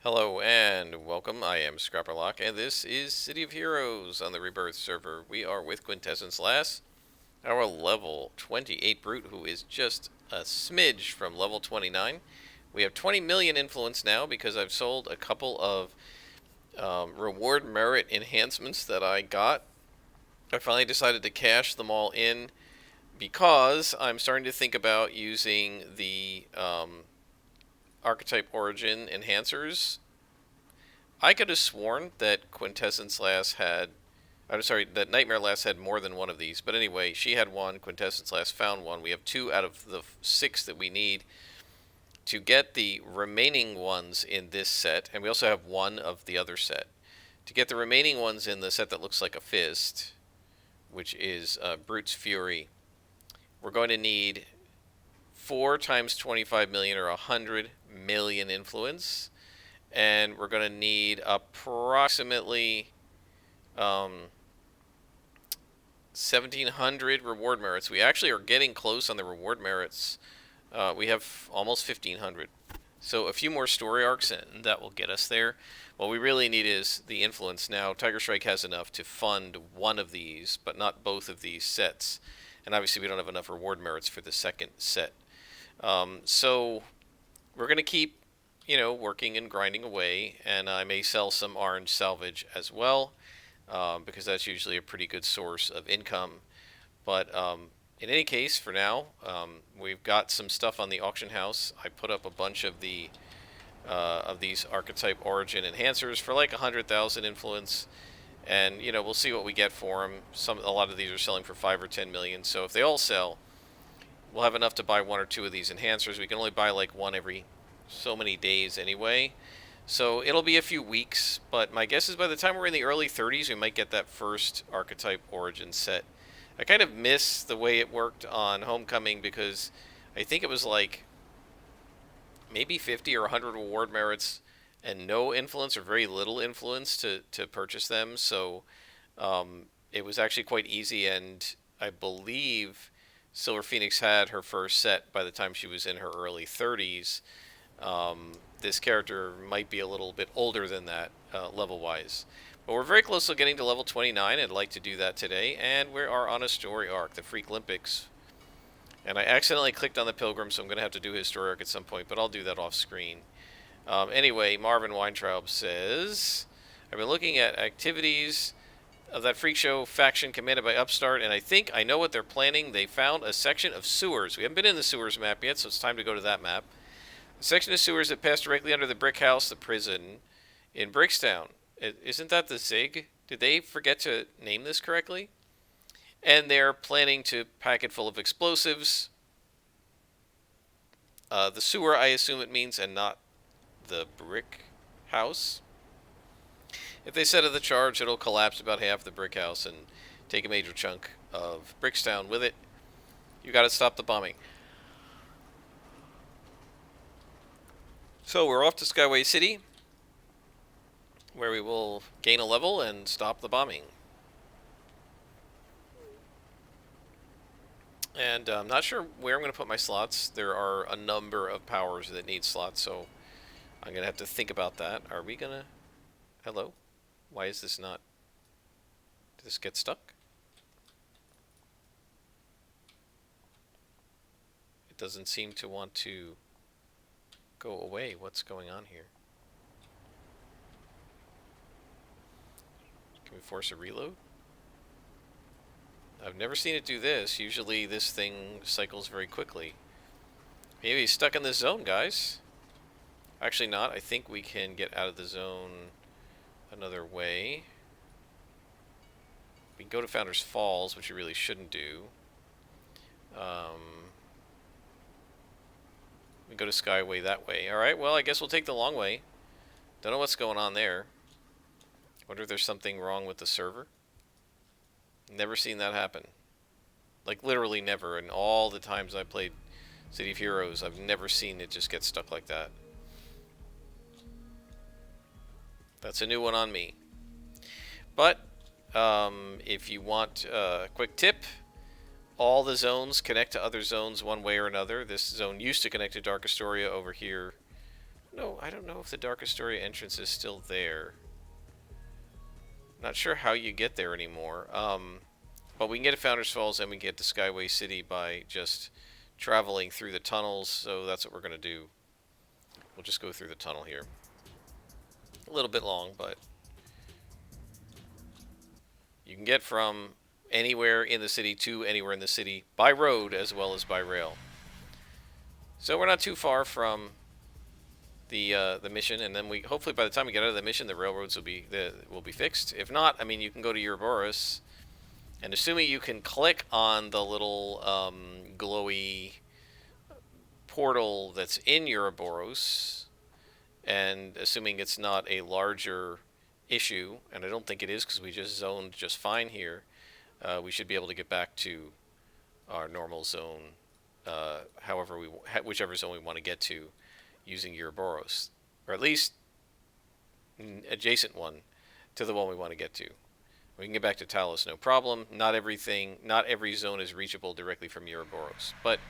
Hello and welcome. I am Scrapperlock, and this is City of Heroes on the Rebirth server. We are with Quintessence Lass, our level 28 brute, who is just a smidge from level 29. We have 20 million influence now because I've sold a couple of reward merit enhancements that I got. I finally decided to cash them all in because I'm starting to think about using the archetype origin enhancers. I could have sworn that Quintessence Lass had. I'm sorry, that Nightmare Lass had more than one of these. But anyway, she had one. Quintessence Lass found one. We have two out of the six that we need to get the remaining ones in this set. And we also have one of the other set. To get the remaining ones in the set that looks like a fist, which is Brute's Fury, we're going to need 4 times 25 million or 100 million influence. And we're going to need approximately 1,700 reward merits. We actually are getting close on the reward merits. We have almost 1,500. So a few more story arcs, and that will get us there. What we really need is the influence. Now, Tiger Strike has enough to fund one of these, but not both of these sets. And obviously, we don't have enough reward merits for the second set. So we're going to keep working and grinding away, and I may sell some orange salvage as well, because that's usually a pretty good source of income. But in any case, for now, we've got some stuff on the auction house. I put up a bunch of the of these archetype origin enhancers for like 100,000 influence, and we'll see what we get for them. A lot of these are selling for 5 or 10 million, so if they all sell, we'll have enough to buy one or two of these enhancers. We can only buy like one every so many days anyway. So it'll be a few weeks, but my guess is by the time we're in the early 30s, we might get that first archetype origin set. I kind of miss the way it worked on Homecoming because I think it was like maybe 50 or 100 reward merits and no influence or very little influence to purchase them. So it was actually quite easy, and I believe Silver Phoenix had her first set by the time she was in her early 30s. This character might be a little bit older than that, level-wise. But we're very close to getting to level 29. I'd like to do that today. And we are on a story arc, the Freak Olympics. And I accidentally clicked on the Pilgrim, so I'm going to have to do his story arc at some point. But I'll do that off screen. Anyway, Marvin Weintraub says, I've been looking at activities of that freak show faction commanded by Upstart, and I think I know what they're planning. They found a section of sewers. We haven't been in the sewers map yet, so it's time to go to that map. A section of sewers that pass directly under the brick house, the prison, in Brickstown. Isn't that the Zig? Did they forget to name this correctly? And they're planning to pack it full of explosives. The sewer, I assume it means, and not the brick house. If they set of the charge, it'll collapse about half the brick house and take a major chunk of Brickstown with it. You gotta stop the bombing. So we're off to Skyway City, where we will gain a level and stop the bombing. And I'm not sure where I'm going to put my slots. There are a number of powers that need slots, so I'm going to have to think about that. Are we going to... Hello? Why is this not... Did this get stuck? It doesn't seem to want to go away. What's going on here? Can we force a reload? I've never seen it do this. Usually this thing cycles very quickly. Maybe he's stuck in this zone, guys. Actually not. I think we can get out of the zone another way. We can go to Founders Falls, which we really shouldn't do. We can go to Skyway that way. Alright, well, I guess we'll take the long way. Don't know what's going on there. Wonder if there's something wrong with the server. Never seen that happen. Like, literally never. In all the times I played City of Heroes, I've never seen it just get stuck like that. That's a new one on me. But, if you want a quick tip, all the zones connect to other zones one way or another. This zone used to connect to Dark Astoria over here know. I don't know if the Darkest Story entrance is still there. Not sure how you get there anymore. But we can get to Founders Falls and we can get to Skyway City by just traveling through the tunnels. So that's what we're gonna do. We'll just go through the tunnel here. A little bit long, but you can get from anywhere in the city to anywhere in the city by road as well as by rail. So we're not too far from the mission, and then we hopefully by the time we get out of the mission, the railroads will be fixed. If not, I mean, you can go to Ouroboros, and assuming you can click on the little glowy portal that's in Ouroboros, and assuming it's not a larger issue, and I don't think it is because we just zoned just fine here, we should be able to get back to our normal zone, whichever zone we want to get to, using Ouroboros, or at least adjacent one to the one we want to get to. We can get back to Talos, no problem. Not every zone is reachable directly from Ouroboros, but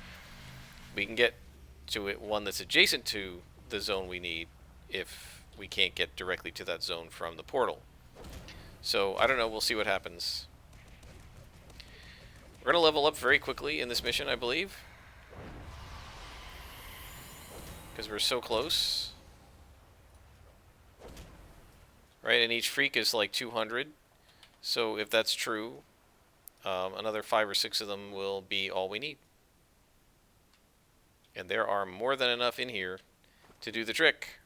we can get to it one that's adjacent to the zone we need if we can't get directly to that zone from the portal. So I don't know. We'll see what happens. We're gonna level up very quickly in this mission, I believe, because we're so close. Right, and each freak is like 200. So if that's true, another 5 or 6 of them will be all we need. And there are more than enough in here to do the trick.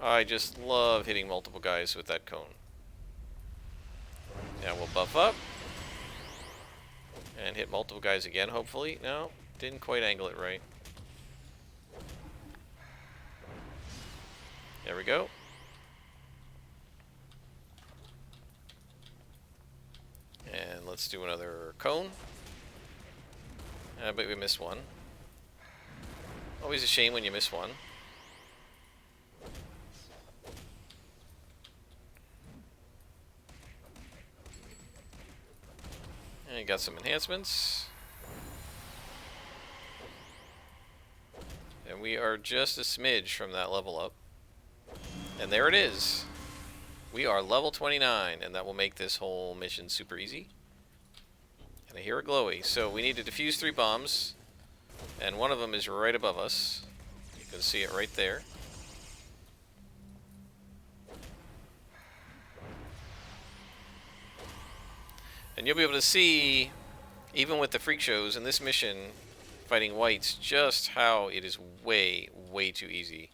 I just love hitting multiple guys with that cone. Now we'll buff up. And hit multiple guys again, hopefully. No, didn't quite angle it right. There we go. And let's do another cone. But we missed one. Always a shame when you miss one. And you got some enhancements. And we are just a smidge from that level up. And there it is. We are level 29, and that will make this whole mission super easy. And I hear a glowy. So we need to defuse 3 bombs, and one of them is right above us. You can see it right there. And you'll be able to see, even with the freak shows in this mission, fighting whites, just how it is way, way too easy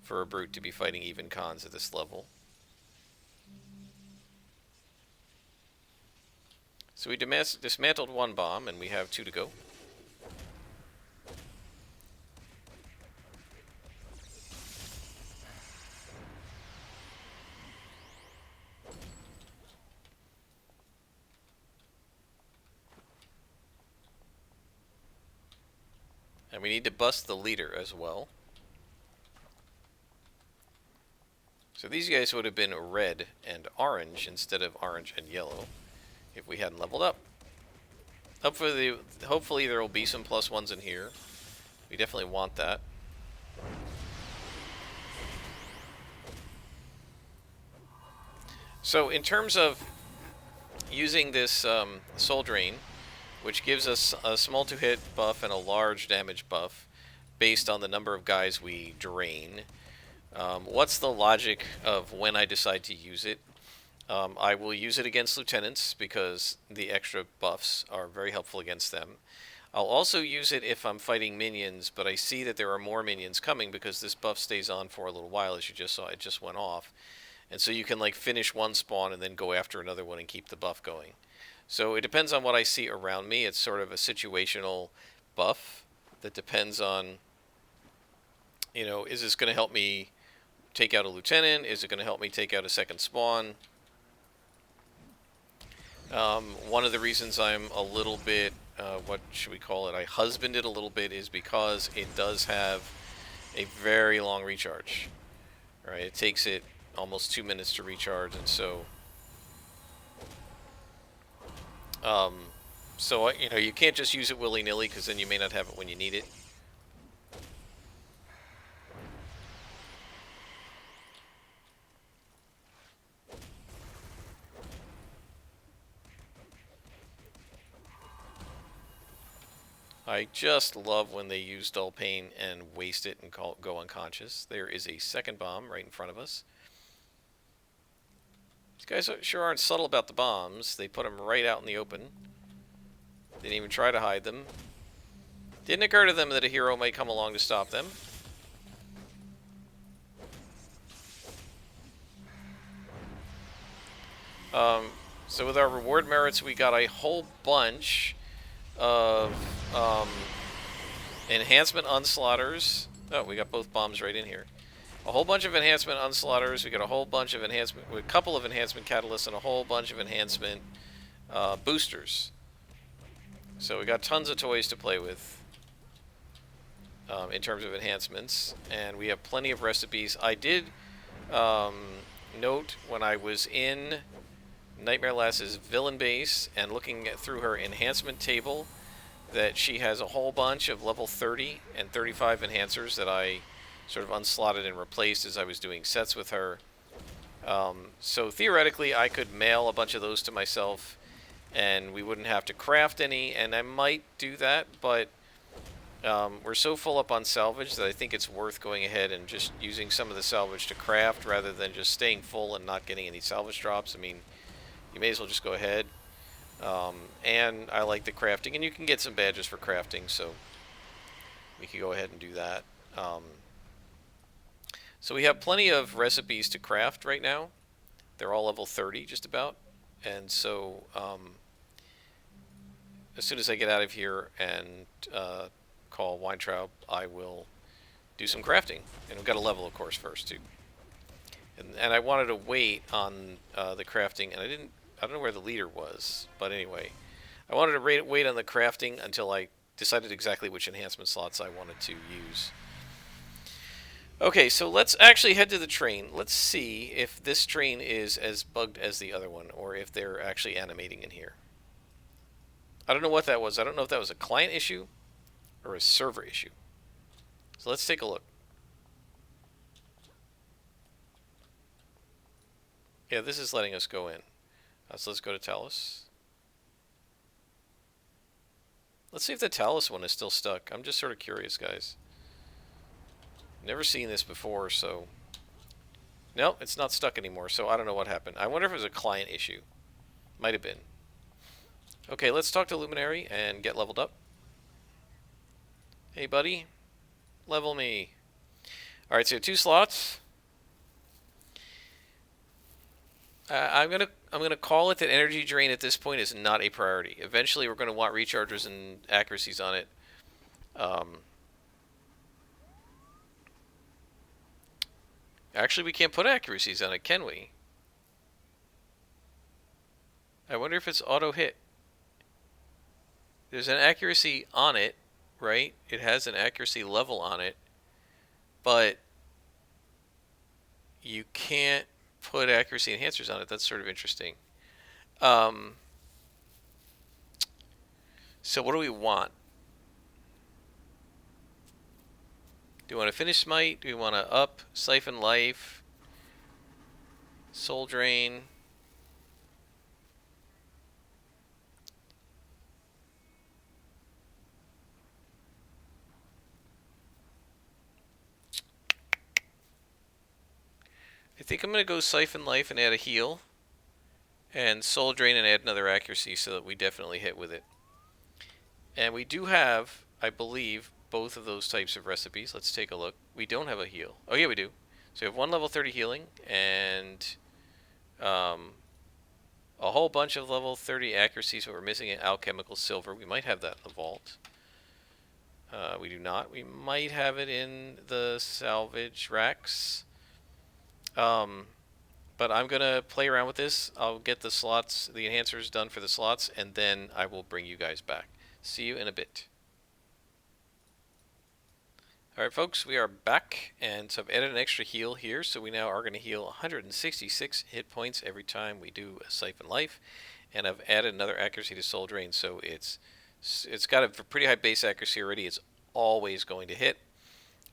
for a brute to be fighting even cons at this level. So we dismantled 1 bomb, and we have 2 to go. And we need to bust the leader as well. So these guys would have been red and orange instead of orange and yellow if we hadn't leveled up. Hopefully there will be some +1s in here. We definitely want that. So in terms of using this soul drain, which gives us a small to-hit buff and a large damage buff based on the number of guys we drain, what's the logic of when I decide to use it? I will use it against lieutenants because the extra buffs are very helpful against them. I'll also use it if I'm fighting minions, but I see that there are more minions coming because this buff stays on for a little while, as you just saw. It just went off. And so you can like finish one spawn and then go after another one and keep the buff going. So it depends on what I see around me. It's sort of a situational buff that depends on, you know, is this going to help me take out a lieutenant? Is it going to help me take out a second spawn? One of the reasons I'm a little bit, what should we call it, I husband it a little bit is because it does have a very long recharge. Right? It takes it almost 2 minutes to recharge, and so So, you know, you can't just use it willy-nilly because then you may not have it when you need it. I just love when they use Dull Pain and waste it and go unconscious. There is a second bomb right in front of us. These guys sure aren't subtle about the bombs. They put them right out in the open. They didn't even try to hide them. Didn't occur to them that a hero might come along to stop them. So with our reward merits, we got a whole bunch of enhancement unslaughters. Oh, we got both bombs right in here. A whole bunch of enhancement unslaughters. We got a whole bunch of enhancement, a couple of enhancement catalysts, and a whole bunch of enhancement boosters. So we got tons of toys to play with in terms of enhancements, and we have plenty of recipes. I did note when I was in Nightmare Lass's villain base and looking through her enhancement table that she has a whole bunch of level 30 and 35 enhancers that I sort of unslotted and replaced as I was doing sets with her. So theoretically, I could mail a bunch of those to myself and we wouldn't have to craft any, and I might do that, but we're so full up on salvage that I think it's worth going ahead and just using some of the salvage to craft rather than just staying full and not getting any salvage drops. I mean, you may as well just go ahead. And I like the crafting, and you can get some badges for crafting, so we could go ahead and do that. So we have plenty of recipes to craft right now. They're all level 30, just about. And so as soon as I get out of here and call Weintraub, I will do some crafting. And we've got to level, of course, first, too. And I wanted to wait on the crafting, and I don't know where the leader was, but anyway. I wanted to wait on the crafting until I decided exactly which enhancement slots I wanted to use. Okay, so let's actually head to the train. Let's see if this train is as bugged as the other one, or if they're actually animating in here. I don't know what that was. I don't know if that was a client issue or a server issue. So let's take a look. Yeah, this is letting us go in. So let's go to Talus. Let's see if the Talus one is still stuck. I'm just sort of curious, guys. Never seen this before, so... No, it's not stuck anymore, so I don't know what happened. I wonder if it was a client issue. Might have been. Okay, let's talk to Luminary and get leveled up. Hey, buddy. Level me. Alright, so 2 slots. I'm gonna call it that energy drain at this point is not a priority. Eventually, we're gonna want rechargers and accuracies on it. Actually, we can't put accuracies on it, can we? I wonder if it's auto hit. There's an accuracy on it, right? It has an accuracy level on it, but you can't put accuracy enhancers on it. That's sort of interesting. So what do we want? Do we want to finish smite? Do we want to up siphon life? Soul drain? I think I'm going to go siphon life and add a heal. And soul drain and add another accuracy so that we definitely hit with it. And we do have, I believe, both of those types of recipes. Let's take a look. We don't have a heal. Oh yeah, we do. So we have 1 level 30 healing and a whole bunch of level 30 accuracies, but we're missing an alchemical silver. We might have that in the vault. We do not. We might have it in the salvage racks. But I'm going to play around with this. I'll get the slots, the enhancers done for the slots, and then I will bring you guys back. See you in a bit. Alright folks, we are back, and so I've added an extra heal here, so we now are going to heal 166 hit points every time we do a Siphon Life, and I've added another accuracy to Soul Drain, so it's got a pretty high base accuracy already. It's always going to hit,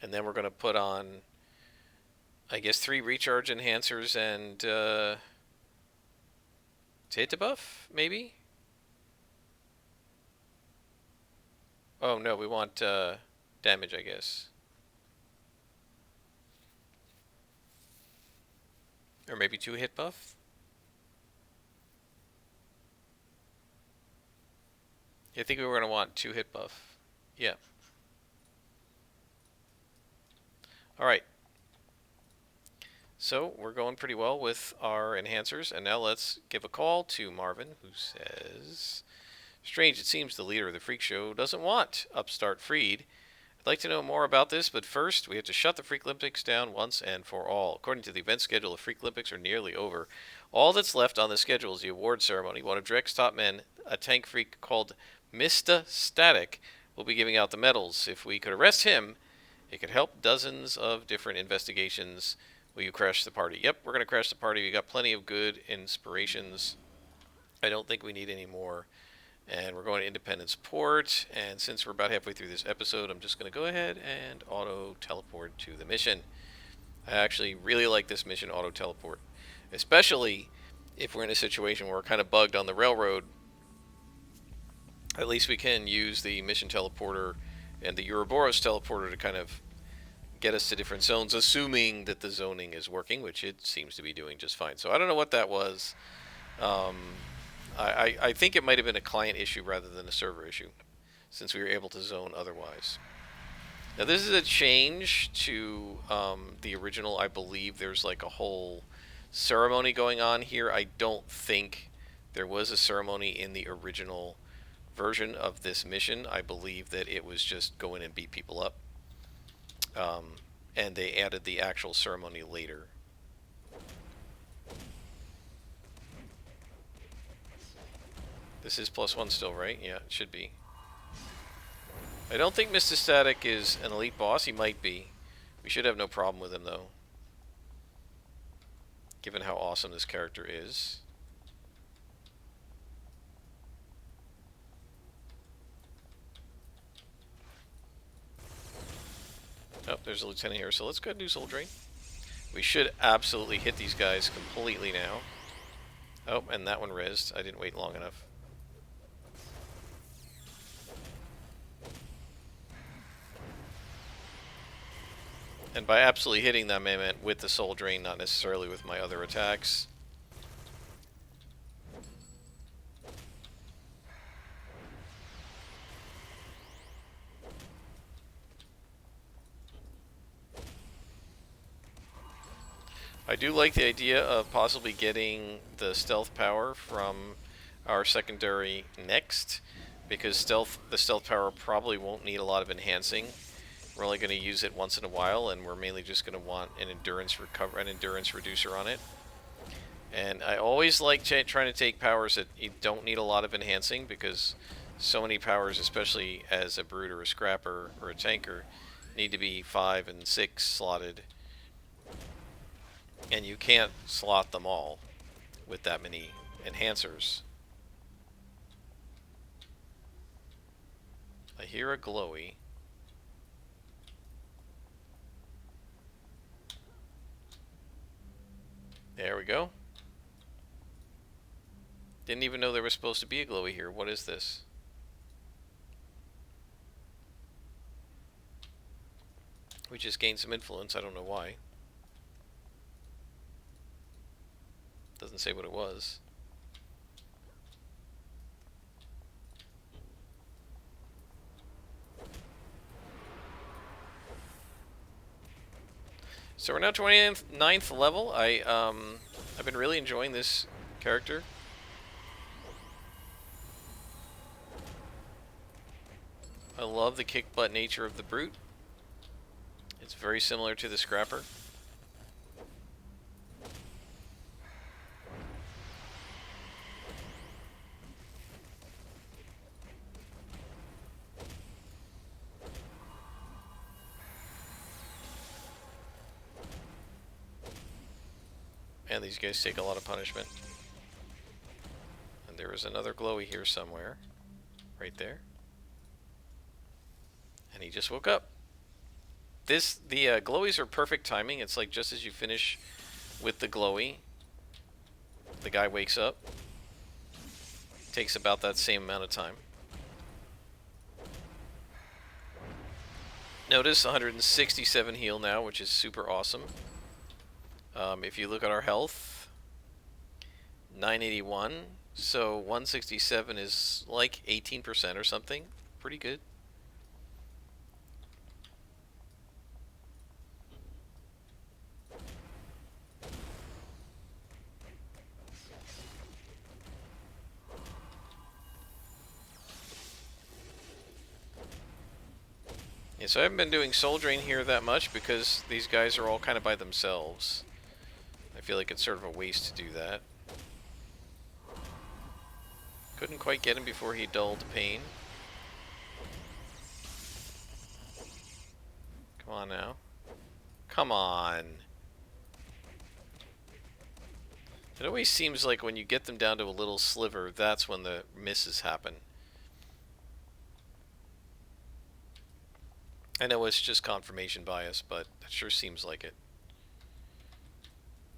and then we're going to put on, I guess, 3 recharge enhancers and to hit debuff, maybe. Oh no, we want damage, I guess, or maybe 2 hit buff. I think we were going to want 2 hit buff. Yeah. Alright. So, we're going pretty well with our enhancers, and now let's give a call to Marvin, who says, strange, it seems the leader of the Freak Show doesn't want Upstart freed. I'd like to know more about this, but first, we have to shut the Freak Olympics down once and for all. According to the event schedule, the Freak Olympics are nearly over. All that's left on the schedule is the award ceremony. One of Drek's top men, a tank freak called Mr. Static, will be giving out the medals. If we could arrest him, it could help dozens of different investigations. Will you crash the party? Yep, we're going to crash the party. We got plenty of good inspirations. I don't think we need any more. And we're going to Independence Port. And since we're about halfway through this episode, I'm just going to go ahead and auto-teleport to the mission. I actually really like this mission, auto-teleport. Especially if we're in a situation where we're kind of bugged on the railroad. At least we can use the mission teleporter and the Ouroboros teleporter to kind of get us to different zones, assuming that the zoning is working, which it seems to be doing just fine. So I don't know what that was. I think it might have been a client issue rather than a server issue, since we were able to zone otherwise. Now this is a change to the original. I believe there's like a whole ceremony going on here. I don't think there was a ceremony in the original version of this mission. I believe that it was just go in and beat people up. And they added the actual ceremony later. This is +1 still, right? Yeah, it should be. I don't think Mr. Static is an elite boss. He might be. We should have no problem with him, though, given how awesome this character is. Oh, there's a lieutenant here, so let's go ahead and do Soul Drain. We should absolutely hit these guys completely now. Oh, and that one rezzed. I didn't wait long enough. And by absolutely hitting them, I meant with the Soul Drain, not necessarily with my other attacks. I do like the idea of possibly getting the stealth power from our secondary next, because the stealth power probably won't need a lot of enhancing. We're only going to use it once in a while, and we're mainly just going to want an endurance reducer on it. And I always like trying to take powers that you don't need a lot of enhancing, because so many powers, especially as a brute or a scrapper or a tanker, need to be 5 and 6 slotted. And you can't slot them all with that many enhancers. I hear a glowy. There we go. Didn't even know there was supposed to be a glowy here. What is this? We just gained some influence. I don't know why. Doesn't say what it was. So we're now 29th level. I've been really enjoying this character. I love the kick butt nature of the brute. It's very similar to the scrapper. And these guys take a lot of punishment. And there There is another glowy here somewhere. Right there. And he just woke up. The glowies are perfect timing. It's like just as you finish with the glowy, the guy wakes up. Takes about that same amount of time. Notice 167 heal now, which is super awesome. If you look at our health, 981. So 167 is like 18% or something. Pretty good. Yeah, so I haven't been doing Soul Drain here that much because these guys are all kind of by themselves. I feel like it's sort of a waste to do that. Couldn't quite get him before he dulled pain. Come on now. Come on. It always seems like when you get them down to a little sliver, that's when the misses happen. I know it's just confirmation bias, but it sure seems like it.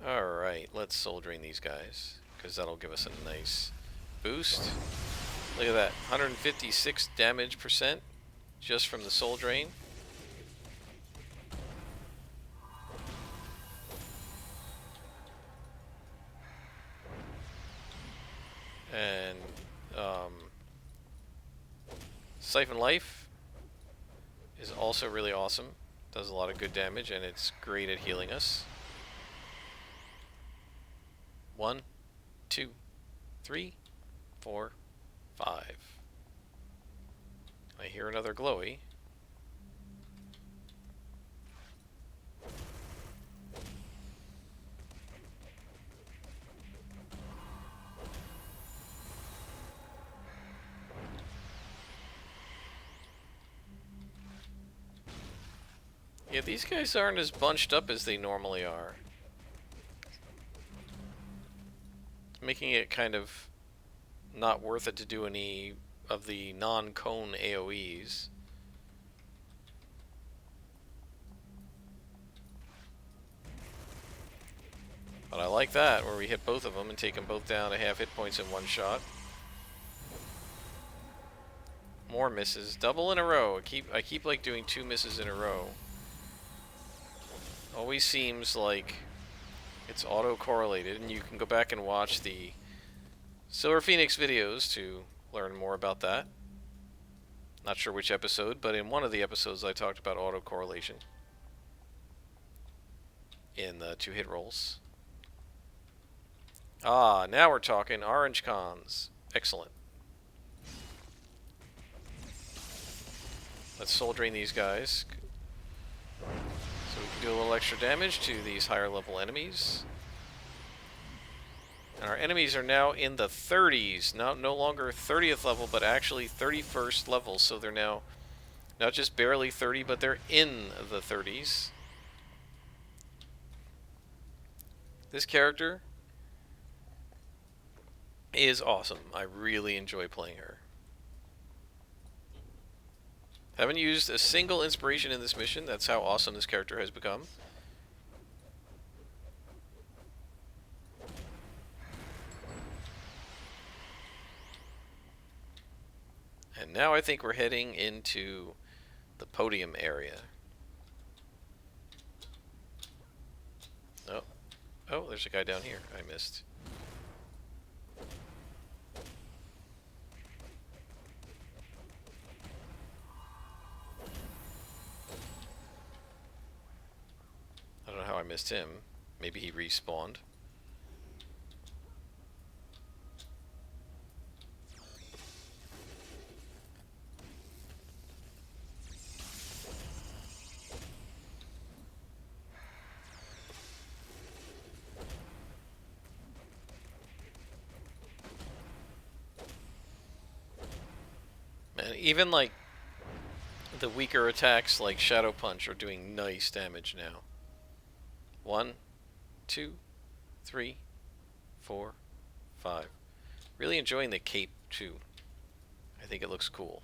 Alright, let's Soul Drain these guys, because that'll give us a nice boost. Look at that, 156 damage percent just from the Soul Drain. And Siphon Life is also really awesome. Does a lot of good damage, and it's great at healing us. 1, 2, 3, 4, 5. I hear another glowy. Yeah, these guys aren't as bunched up as they normally are. Making it kind of not worth it to do any of the non-cone AoEs. But I like that, where we hit both of them and take them both down to half hit points in one shot. More misses. Double in a row. I keep like doing 2 misses in a row. Always seems like it's auto-correlated, and you can go back and watch the Silver Phoenix videos to learn more about that. Not sure which episode, but in one of the episodes I talked about auto-correlation in the 2-hit rolls. Ah, now we're talking orange cons. Excellent. Let's Soul Drain these guys, so we can do a little extra damage to these higher level enemies. And our enemies are now in the 30s, no longer 30th level, but actually 31st level. So they're now not just barely 30, but they're in the 30s. This character is awesome. I really enjoy playing her. Haven't used a single inspiration in this mission. That's how awesome this character has become. And now I think we're heading into the podium area. Oh, oh, there's a guy down here I missed. I don't know how I missed him. Maybe he respawned. And even like the weaker attacks like Shadow Punch are doing nice damage now. 1, 2, 3, 4, 5. Really enjoying the cape, too. I think it looks cool.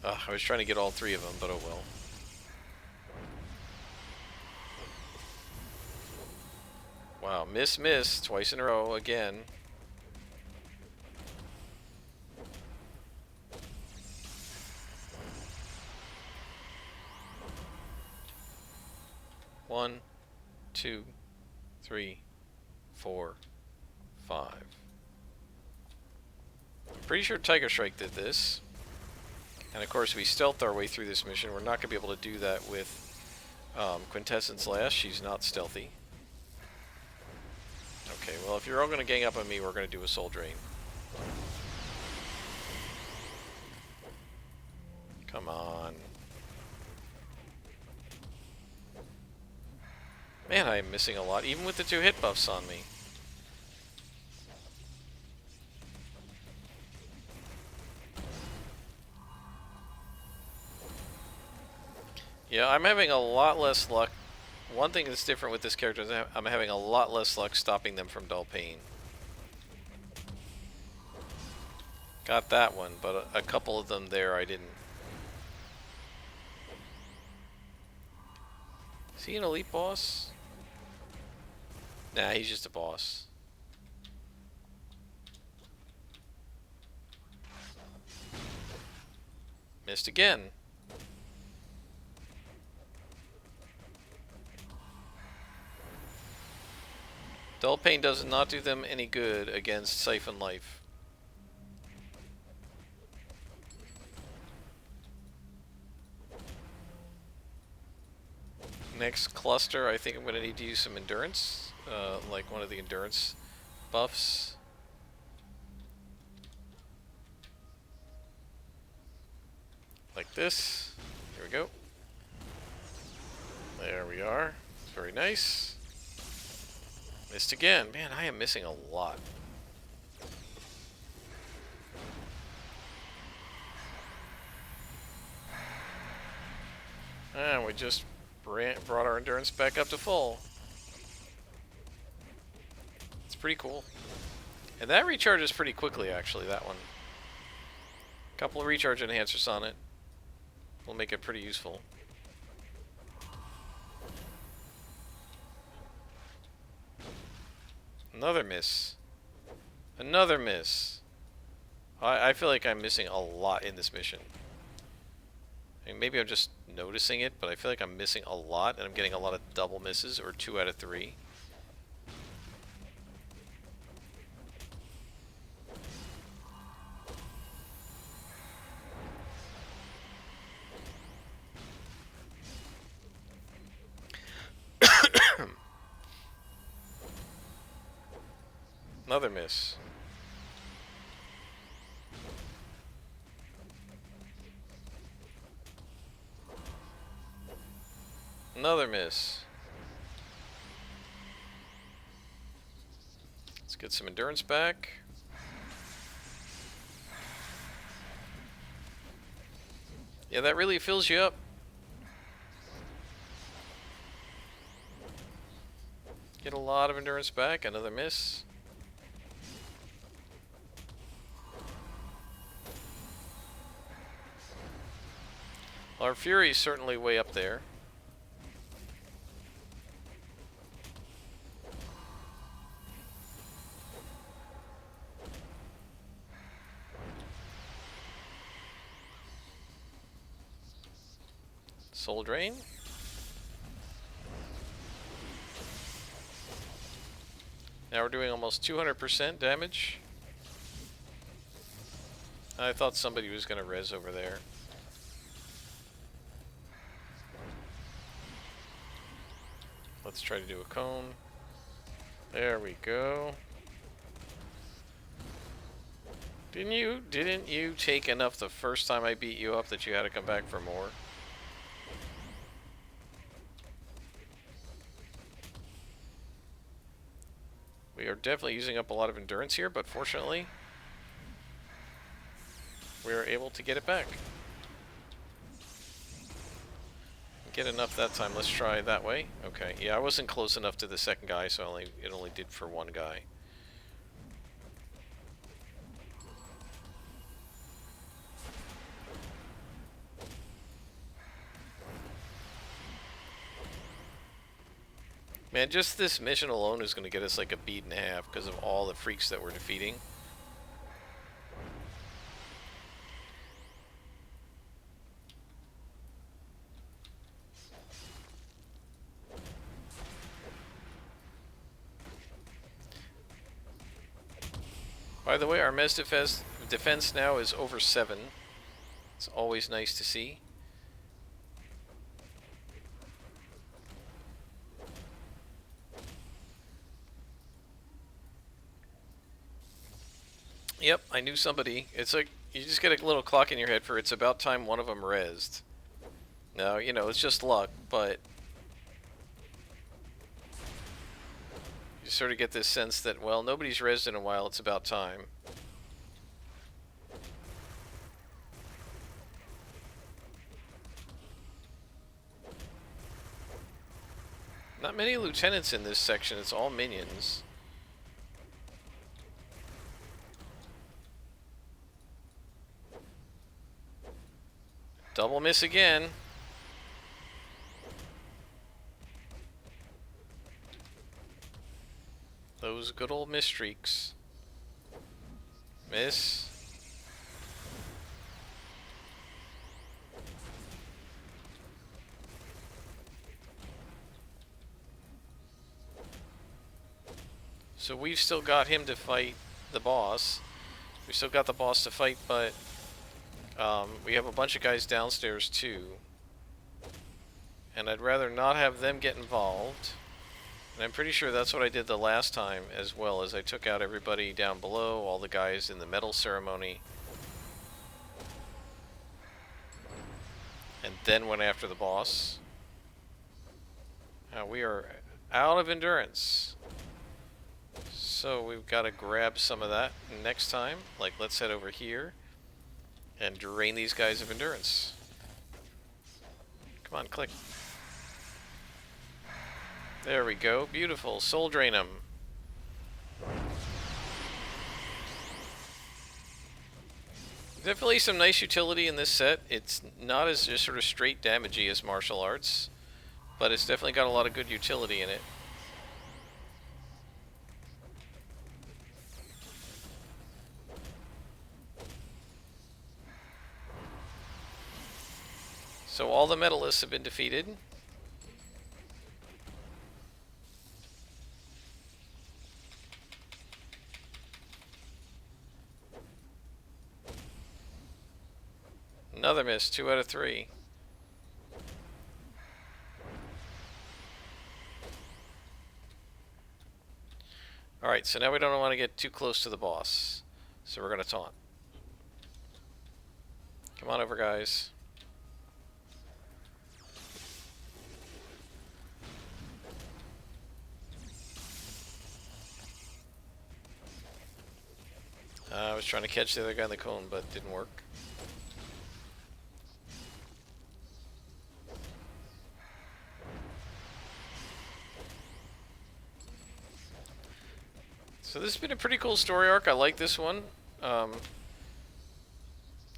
I was trying to get all three of them, but oh well. Wow, miss, twice in a row again. One, 2, 3, 4, 5. Pretty sure Tiger Strike did this. And of course we stealthed our way through this mission. We're not going to be able to do that with Quintessence last. She's not stealthy. Okay, well if you're all going to gang up on me, we're going to do a Soul Drain. Come on. Man, I am missing a lot, even with the 2 hit buffs on me. Yeah, I'm having a lot less luck. One thing that's different with this character is I'm having a lot less luck stopping them from Dull Pain. Got that one, but a couple of them there I didn't. Is he an elite boss? Nah, he's just a boss. Missed again. Dull Pain does not do them any good against Siphon Life. Next cluster, I think I'm going to need to use some endurance, like one of the endurance buffs. Like this. Here we go. There we are. Very nice. Missed again. Man, I am missing a lot. And we just brought our endurance back up to full. It's pretty cool. And that recharges pretty quickly, actually, that one. Couple of recharge enhancers on it will make it pretty useful. Another miss. Another miss. I feel like I'm missing a lot in this mission. I mean, maybe I'm just noticing it, but I feel like I'm missing a lot, and I'm getting a lot of double misses, or 2 out of 3. Another miss. Another miss. Let's get some endurance back. Yeah, that really fills you up. Get a lot of endurance back. Another miss. Our Fury is certainly way up there. Soul Drain. Now we're doing almost 200% damage. I thought somebody was going to res over there. Let's try to do a cone. There we go. Didn't you take enough the first time I beat you up that you had to come back for more? We are definitely using up a lot of endurance here, but fortunately, we are able to get it back. get enough that time. Let's try that way. Okay, yeah, I wasn't close enough to the second guy, so it only did for one guy. Man, just this mission alone is going to get us like a beat and a half because of all the freaks that we're defeating. By the way, our Mez defense now is over 7. It's always nice to see. Yep, I knew somebody. It's like, you just get a little clock in your head for it's about time one of them rezzed. Now, you know, it's just luck, but you sort of get this sense that, well, nobody's rezzed in a while, it's about time. Not many lieutenants in this section, it's all minions. Double miss again. Those good old miss streaks. Miss. So we've still got him to fight the boss. We still got the boss to fight, but we have a bunch of guys downstairs too. And I'd rather not have them get involved. And I'm pretty sure that's what I did the last time as well, as I took out everybody down below, all the guys in the medal ceremony. And then went after the boss. Now we are out of endurance. So we've got to grab some of that next time. Like, let's head over here and drain these guys of endurance. Come on, click. There we go. Beautiful. Soul drain them. Definitely some nice utility in this set. It's not as just sort of straight damagey as martial arts, but it's definitely got a lot of good utility in it. So all the medalists have been defeated. Another miss, 2 out of 3. Alright, so now we don't want to get too close to the boss. So we're going to taunt. Come on over, guys. I was trying to catch the other guy in the cone, but it didn't work. So this has been a pretty cool story arc. I like this one.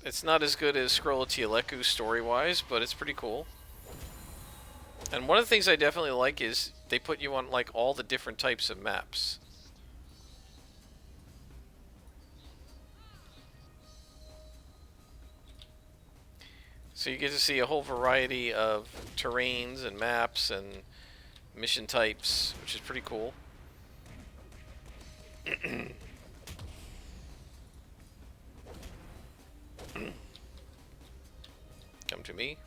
It's not as good as Scroll of Tieleku story-wise, but it's pretty cool. And one of the things I definitely like is they put you on like all the different types of maps. So you get to see a whole variety of terrains and maps and mission types, which is pretty cool. Come to me.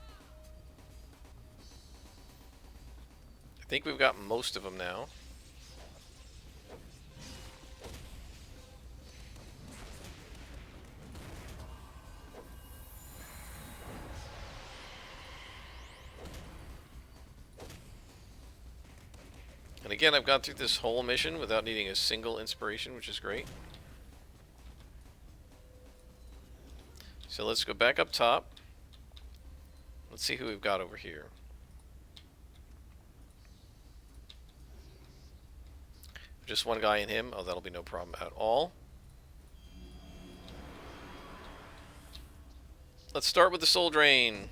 I think we've got most of them now. And again, I've gone through this whole mission without needing a single inspiration, which is great. So let's go back up top. Let's see who we've got over here. just one guy and him. Oh, that'll be no problem at all. Let's start with the soul drain.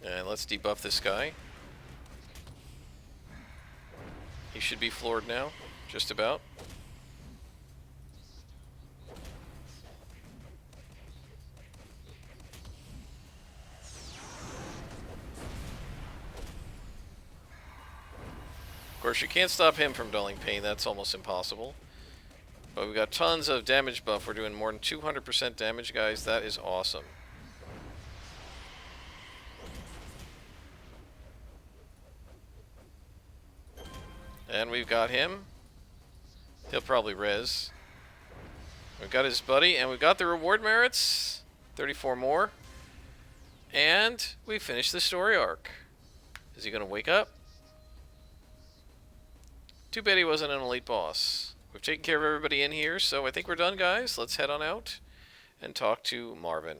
And let's debuff this guy. He should be floored now, just about. Of course, you can't stop him from dulling pain. That's almost impossible. But we've got tons of damage buff. We're doing more than 200% damage, guys. That is awesome. And we've got him. He'll probably res. We've got his buddy, and we've got the reward merits. 34 more. And we finished the story arc. Is he going to wake up? Too bad he wasn't an elite boss. We've taken care of everybody in here, so I think we're done, guys. Let's head on out and talk to Marvin.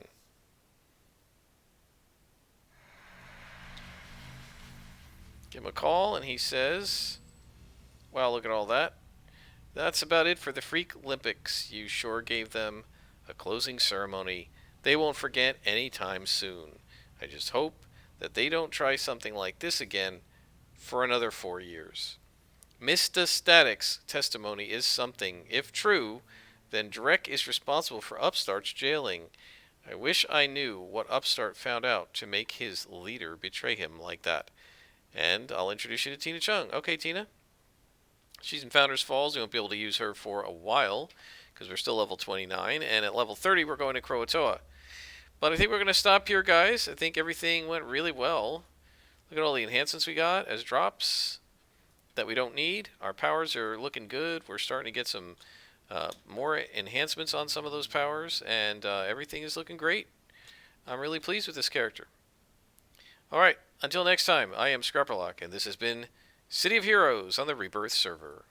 Give him a call, and he says, wow, look at all that. That's about it for the Freak Olympics. You sure gave them a closing ceremony they won't forget anytime soon. I just hope that they don't try something like this again for another 4 years. Mr. Static's testimony is something. If true, then Drek is responsible for Upstart's jailing. I wish I knew what Upstart found out to make his leader betray him like that. And I'll introduce you to Tina Chung. Okay, Tina. She's in Founders Falls. We won't be able to use her for a while because we're still level 29. And at level 30, we're going to Croatoa. But I think we're going to stop here, guys. I think everything went really well. Look at all the enhancements we got as drops that we don't need. Our powers are looking good. We're starting to get some more enhancements on some of those powers, and everything is looking great. I'm really pleased with this character. Alright, until next time, I am Scrapperlock, and this has been City of Heroes on the Rebirth server.